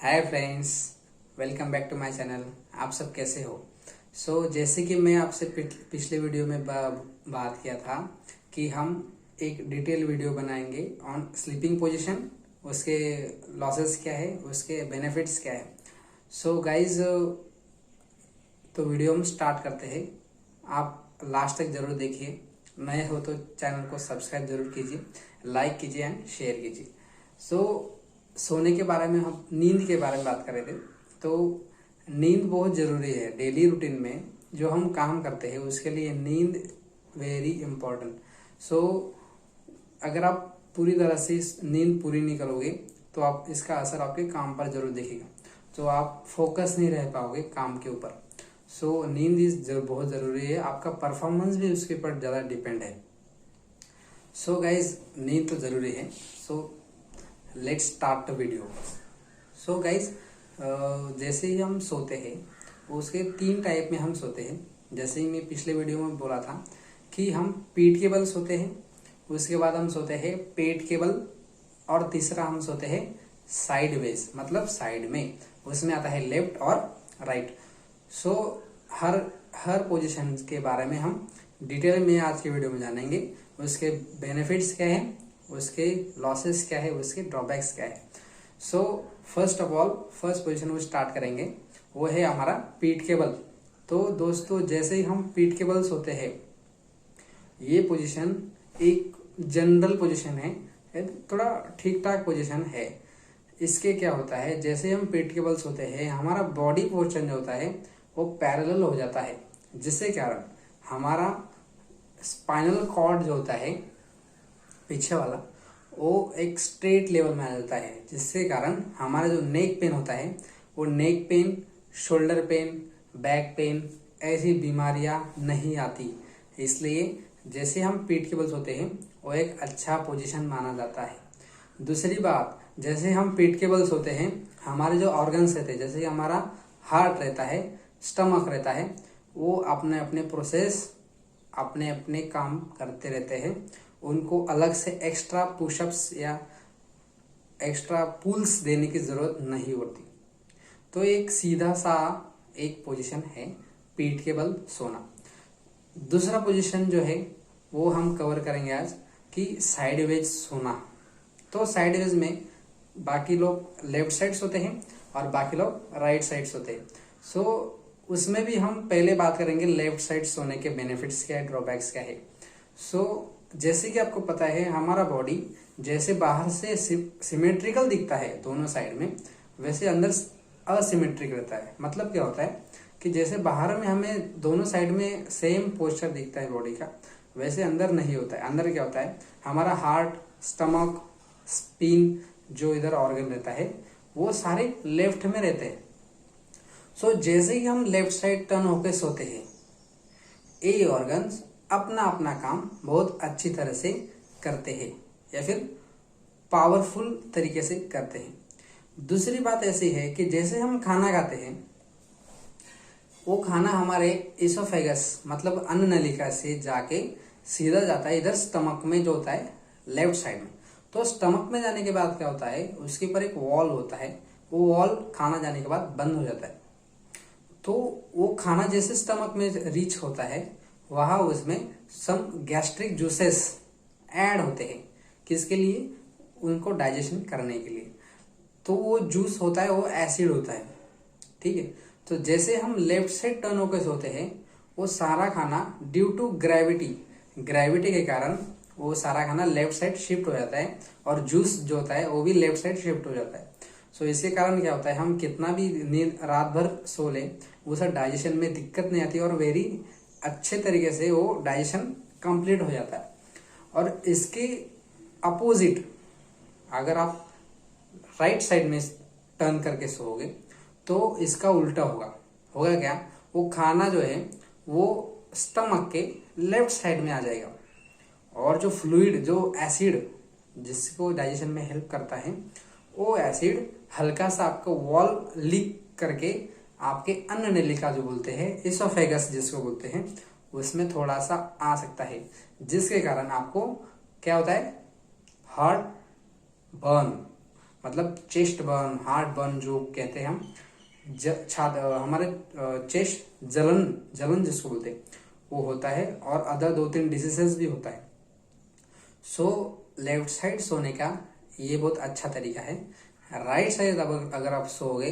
Hi friends, welcome back to my channel. आप सब कैसे हो? जैसे कि मैं आपसे पिछले वीडियो में बात किया था कि हम एक डिटेल वीडियो बनाएंगे ऑन स्लीपिंग पोजीशन, उसके लॉसेस क्या है, उसके बेनिफिट्स क्या है। गाइज, तो वीडियो हम स्टार्ट करते हैं। आप लास्ट तक जरूर देखिए। नए हो तो चैनल को सब्सक्राइब जरूर कीजिए, लाइक कीजिए एंड शेयर कीजिए। सोने के बारे में, हम नींद के बारे में बात कर रहे थे। तो नींद बहुत ज़रूरी है। डेली रूटीन में जो हम काम करते हैं उसके लिए नींद वेरी इम्पोर्टेंट। अगर आप पूरी तरह से नींद पूरी नहीं करोगे तो आप इसका असर आपके काम पर जरूर दिखेगा। तो आप फोकस नहीं रह पाओगे काम के ऊपर। नींद बहुत ज़रूरी है। आपका परफॉर्मेंस भी उसके ऊपर ज़्यादा डिपेंड है। गाइज, नींद तो ज़रूरी है। Let's start the video. Guys, जैसे ही हम सोते हैं उसके 3 टाइप में हम सोते हैं। जैसे ही मैं पिछले वीडियो में बोला था कि हम पीठ के बल सोते हैं, उसके बाद हम सोते हैं पेट के बल, और तीसरा हम सोते हैं साइड वेज, मतलब साइड में। उसमें आता है लेफ्ट और राइट। हर पोजीशन के बारे में हम डिटेल में आज के वीडियो में जानेंगे। उसके बेनिफिट्स क्या है, उसके लॉसेस क्या है, उसके ड्रॉबैक्स क्या है। First of all, first position वो स्टार्ट करेंगे, वो है हमारा पीठ के बल। तो दोस्तों, जैसे ही हम पीठ के बल सोते हैं, ये पोजीशन एक जनरल पोजीशन है, थोड़ा ठीक ठाक पोजीशन है। इसके क्या होता है, जैसे हम पीठ के बल सोते हैं हमारा बॉडी पोस्चर जो होता है वो पैरेलल हो जाता है, जिससे कारण हमारा स्पाइनल कॉर्ड जो होता है पीछे वाला, वो एक स्ट्रेट लेवल में आ जाता है, जिससे कारण हमारा जो नेक पेन होता है वो neck pain, shoulder pain, back pain, ऐसी बीमारियां नहीं आती। इसलिए जैसे हम पीठ के बल सोते हैं वो एक अच्छा पोजीशन माना जाता है। दूसरी बात, जैसे हम पीठ के बल सोते हैं हमारे जो ऑर्गन्स रहते हैं, जैसे हमारा हार्ट रहता है, स्टमक रहता है, वो अपने अपने प्रोसेस, अपने अपने काम करते रहते हैं। उनको अलग से एक्स्ट्रा पुशअप्स या एक्स्ट्रा पुल्स देने की जरूरत नहीं होती। तो एक सीधा सा एक पोजीशन है पीठ के बल सोना। दूसरा पोजीशन जो है वो हम कवर करेंगे आज, कि साइडवेज सोना। तो साइडवेज में बाकी लोग लेफ्ट साइड सोते हैं और बाकी लोग राइट साइड सोते हैं। उसमें भी हम पहले बात करेंगे लेफ्ट साइड सोने के बेनिफिट्स क्या है, ड्रॉबैक्स क्या है। जैसे कि आपको पता है हमारा बॉडी जैसे बाहर से सिमेट्रिकल दिखता है दोनों साइड में, वैसे अंदर असिमेट्रिक रहता है। मतलब क्या होता है कि जैसे बाहर में हमें दोनों साइड में सेम पोस्चर दिखता है बॉडी का, वैसे अंदर नहीं होता है। अंदर क्या होता है, हमारा हार्ट, स्टमक, स्पिन, जो इधर ऑर्गन रहता है वो सारे लेफ्ट में रहते हैं। जैसे ही हम लेफ्ट साइड टर्न होकर सोते हैं, ये ऑर्गन्स अपना अपना काम बहुत अच्छी तरह से करते हैं या फिर पावरफुल तरीके से करते हैं। दूसरी बात ऐसी है कि जैसे हम खाना खाते हैं, वो खाना हमारे इसोफेगस मतलब अन्न नलिका से जाके सीधा जाता है इधर स्टमक में, जो होता है लेफ्ट साइड में। तो स्टमक में जाने के बाद क्या होता है, उसके ऊपर एक वॉल होता है, वो वॉल खाना जाने के बाद बंद हो जाता है। तो वो खाना जैसे स्टमक में रीच होता है, वहां उसमें सम गैस्ट्रिक जूसेस ऐड होते हैं। किसके लिए? उनको डाइजेशन करने के लिए। तो वो जूस होता है, वो एसिड होता है, ठीक है। तो जैसे हम लेफ्ट साइड टर्न होकर सोते हैं, वो सारा खाना ड्यू टू ग्रेविटी के कारण वो सारा खाना लेफ्ट साइड शिफ्ट हो जाता है, और जूस जो होता है वो भी लेफ्ट साइड शिफ्ट हो जाता है। इसके कारण क्या होता है, हम कितना भी नींद रात भर सो ले, वो सब डाइजेशन में दिक्कत नहीं आती और वेरी अच्छे तरीके से वो डाइजेशन कंप्लीट हो जाता है। और इसके अपोजिट, अगर आप राइट साइड में टर्न करके सोओगे तो इसका उल्टा होगा क्या, वो खाना जो है वो स्टमक के लेफ्ट साइड में आ जाएगा, और जो फ्लूइड, जो एसिड जिसको डाइजेशन में हेल्प करता है, वो एसिड हल्का सा आपको वॉल लीक करके आपके अन्न नलिका जो बोलते हैं, इसोफेगस जिसको बोलते हैं, उसमें थोड़ा सा आ सकता है, जिसके कारण आपको क्या होता है, हार्ट बर्न, मतलब चेस्ट बर्न, हार्ट बर्न जो कहते हैं हम, हमारे चेस्ट जलन जिसको बोलते हैं वो होता है, और अदर 2-3 डिसीजेस भी होता है। सो लेफ्ट साइड सोने का ये बहुत अच्छा तरीका है। राइट साइड अगर आप सोओगे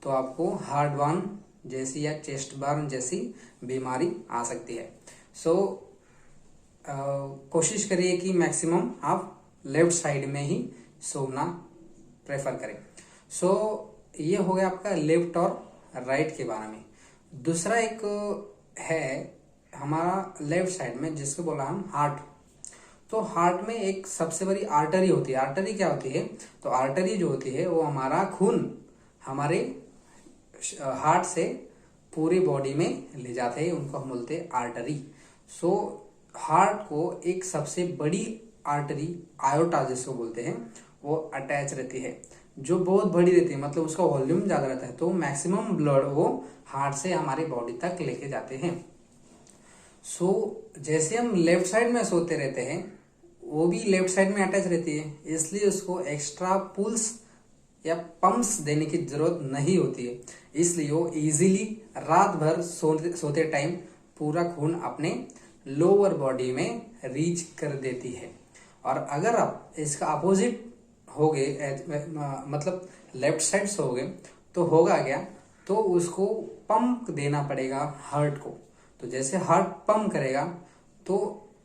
तो आपको हार्ट बर्न जैसी या चेस्ट बर्न जैसी बीमारी आ सकती है। सो कोशिश करिए कि मैक्सिमम आप लेफ्ट साइड में ही सोना प्रेफर करें। सो ये हो गया आपका लेफ्ट और राइट के बारे में। दूसरा एक है हमारा लेफ्ट साइड में, जिसको बोला हम हार्ट। तो हार्ट में एक सबसे बड़ी आर्टरी होती है। आर्टरी क्या होती है? तो आर्टरी जो होती है वो हमारा खून हमारे हार्ट से पूरी बॉडी में ले जाते हैं, उनको हम बोलते हैं आर्टरी। सो हार्ट को एक सबसे बड़ी आर्टरी आयोटा जिसको बोलते हैं वो अटैच रहती है, जो बहुत बड़ी रहती है, मतलब उसका वॉल्यूम ज्यादा रहता है। तो मैक्सिमम ब्लड वो हार्ट से हमारी बॉडी तक लेके जाते हैं। सो जैसे हम लेफ्ट साइड में सोते रहते हैं, वो भी लेफ्ट साइड में अटैच रहती है, इसलिए उसको एक्स्ट्रा पुल्स या पंप्स देने की जरूरत नहीं होती है। इसलिए वो इजीली रात भर सोते टाइम पूरा खून अपने लोअर बॉडी में रीच कर देती है। और अगर आप इसका अपोजिट हो गए, मतलब लेफ्ट साइड सोओगे, तो होगा क्या? तो उसको पंप देना पड़ेगा हार्ट को। तो जैसे हार्ट पंप करेगा तो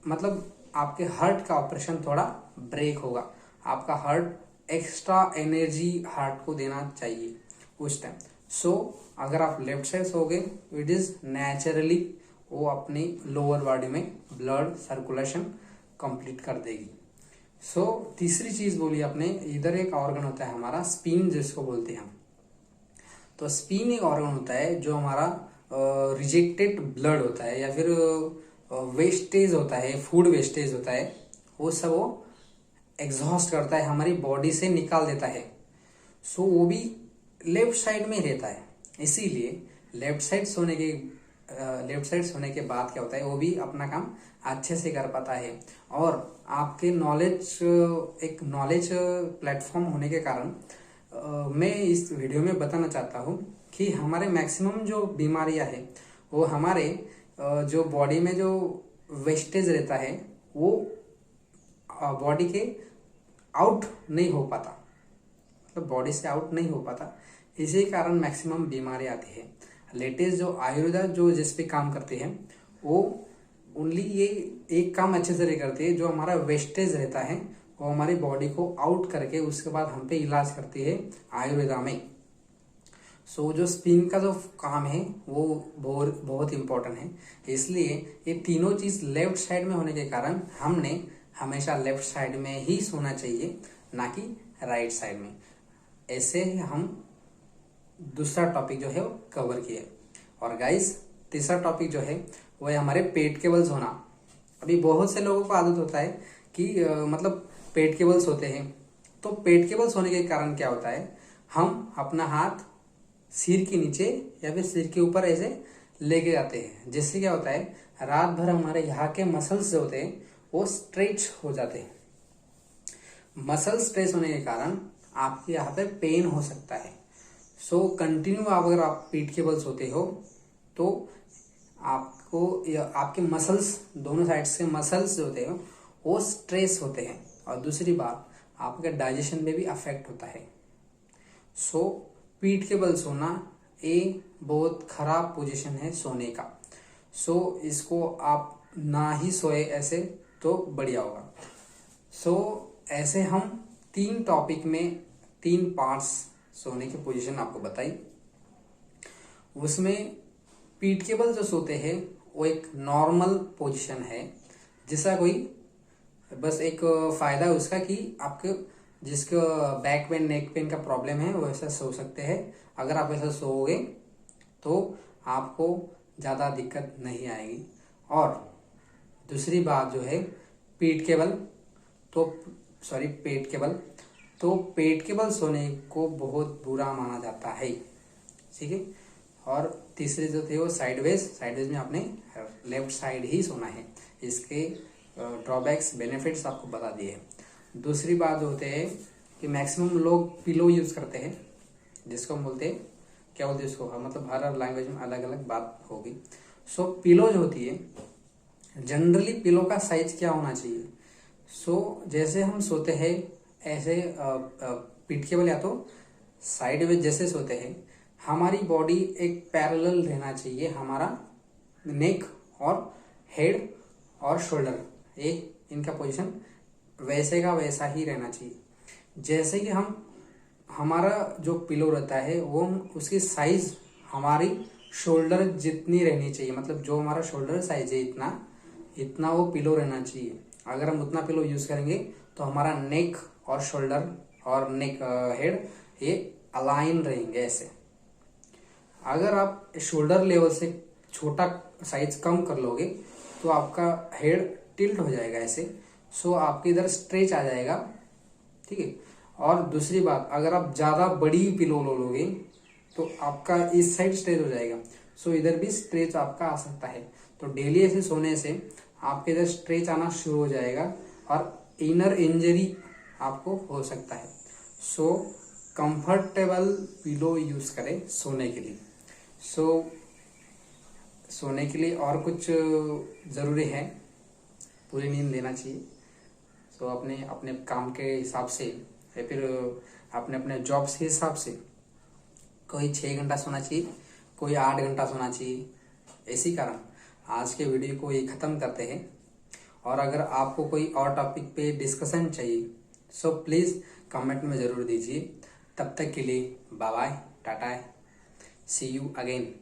मतलब आपके हार्ट का ऑपरेशन थोड़ा ब्रेक होगा। आपका हार्ट एक्स्ट्रा एनर्जी हार्ट को देना चाहिए उस टाइम। सो अगर आप लेफ्ट साइड सोओगे, इट इज नेचुरली वो अपनी लोअर बॉडी में ब्लड सर्कुलेशन कंप्लीट कर देगी। सो तीसरी चीज बोली आपने, इधर एक ऑर्गन होता है हमारा स्पीन जिसको बोलते हैं हम। तो स्पीन एक ऑर्गन होता है जो हमारा रिजेक्टेड ब्लड होता है या फिर वेस्टेज होता है, फूड वेस्टेज होता है, वो सब वो एग्जॉस्ट करता है, हमारी बॉडी से निकाल देता है। सो वो भी लेफ्ट साइड में रहता है। इसीलिए लेफ्ट साइड सोने के बाद क्या होता है, वो भी अपना काम अच्छे से कर पाता है। और आपके एक नॉलेज प्लेटफॉर्म होने के कारण मैं इस वीडियो में बताना चाहता हूँ कि हमारे मैक्सिमम जो बीमारियां है वो हमारे जो बॉडी में जो वेस्टेज रहता है वो बॉडी के आउट नहीं हो पाता, मतलब बॉडी से आउट नहीं हो पाता, इसी कारण मैक्सिमम बीमारी आती है। लेटेस्ट जो आयुर्वेदा जो जिस पे काम करते हैं वो ओनली ये एक काम अच्छे से करती है, जो हमारा वेस्टेज रहता है वो हमारी बॉडी को आउट करके उसके बाद हम पे इलाज करती है आयुर्वेदा में। सो जो स्पिन का जो काम है वो बहुत इंपॉर्टेंट है। इसलिए ये तीनों चीज लेफ्ट साइड में होने के कारण हमने हमेशा लेफ्ट साइड में ही सोना चाहिए, ना कि राइट साइड में। ऐसे हम दूसरा टॉपिक जो है वो कवर किया। और गाइस तीसरा टॉपिक जो है वो है हमारे पेट के बल सोना। अभी बहुत से लोगों को आदत होता है कि मतलब पेट के बल सोते हैं। तो पेट के बल सोने के कारण क्या होता है, हम अपना हाथ सिर के नीचे या फिर सिर के ऊपर ऐसे लेके जाते हैं, जिससे क्या होता है रात भर हमारे यहाँ के मसल्स जो होते हैं वो स्ट्रेच हो जाते हैं। मसल स्ट्रेच होने के कारण आपके यहाँ पे पेन हो सकता है। सो कंटिन्यू अगर आप पीठ के बल सोते हो तो आपको आपके मसल्स, दोनों साइड से मसल्स जो होते हैं वो स्ट्रेस होते हैं। और दूसरी बात, आपके डाइजेशन में भी अफेक्ट होता है। सो पीठ के बल सोना एक बहुत खराब पोजीशन है सोने का। सो इसको आप ना ही सोए ऐसे तो बढ़िया होगा। सो ऐसे हम 3 टॉपिक में 3 पार्ट्स सोने की पोजीशन आपको बताई। उसमें पीठ के बल जो सोते हैं वो एक नॉर्मल पोजीशन है, जिसका कोई बस एक फायदा है उसका कि आपके जिसको बैक पेन, नेक पेन का प्रॉब्लम है वो ऐसा सो सकते हैं। अगर आप ऐसा सोओगे तो आपको ज़्यादा दिक्कत नहीं आएगी। और दूसरी बात जो है पेट के बल तो पेट के बल सोने को बहुत बुरा माना जाता है, ठीक है। और तीसरे जो थे वो साइडवेज में आपने लेफ्ट साइड ही सोना है। इसके ड्रॉबैक्स बेनिफिट्स आपको बता दिए। दूसरी बात होते हैं कि मैक्सिमम लोग पिलो यूज करते हैं, जिसको हम बोलते हैं, क्या बोलते हैं उसको, मतलब हर लैंग्वेज में अलग अलग बात होगी। सो पिलो जो होती है, जनरली पिलो का साइज क्या होना चाहिए। सो जैसे हम सोते हैं ऐसे पीठ के बल या तो साइड में जैसे सोते हैं, हमारी बॉडी एक पैरेलल रहना चाहिए, हमारा नेक और हेड और शोल्डर, एक इनका पोजीशन वैसे का वैसा ही रहना चाहिए। जैसे कि हमारा जो पिलो रहता है वो उसकी साइज हमारी शोल्डर जितनी रहनी चाहिए, मतलब जो हमारा शोल्डर साइज है इतना वो पिलो रहना चाहिए। अगर हम उतना पिलो यूज करेंगे तो हमारा नेक और शोल्डर और नेक हेड ये अलाइन रहेंगे ऐसे। अगर आप शोल्डर लेवल से छोटा साइज कम कर लोगे तो आपका हेड टिल्ट हो जाएगा ऐसे, सो आपके इधर स्ट्रेच आ जाएगा, ठीक है। और दूसरी बात, अगर आप ज्यादा बड़ी पिलो लोगे तो आपका इस साइड स्ट्रेच हो जाएगा, सो इधर भी स्ट्रेच आपका आ सकता है। तो डेली ऐसे सोने से आपके इधर स्ट्रेच आना शुरू हो जाएगा और इनर इंजरी आपको हो सकता है। सो कंफर्टेबल पिलो यूज करें सोने के लिए। सोने के लिए और कुछ जरूरी है, पूरी नींद लेना चाहिए। अपने अपने काम के हिसाब से या फिर अपने अपने जॉब्स के हिसाब से कोई 6 घंटा सोना चाहिए, कोई 8 घंटा सोना चाहिए। इसी कारण आज के वीडियो को ये ख़त्म करते हैं। और अगर आपको कोई और टॉपिक पे डिस्कशन चाहिए सो प्लीज़ कमेंट में ज़रूर दीजिए। तब तक के लिए bye bye, tata, see you again.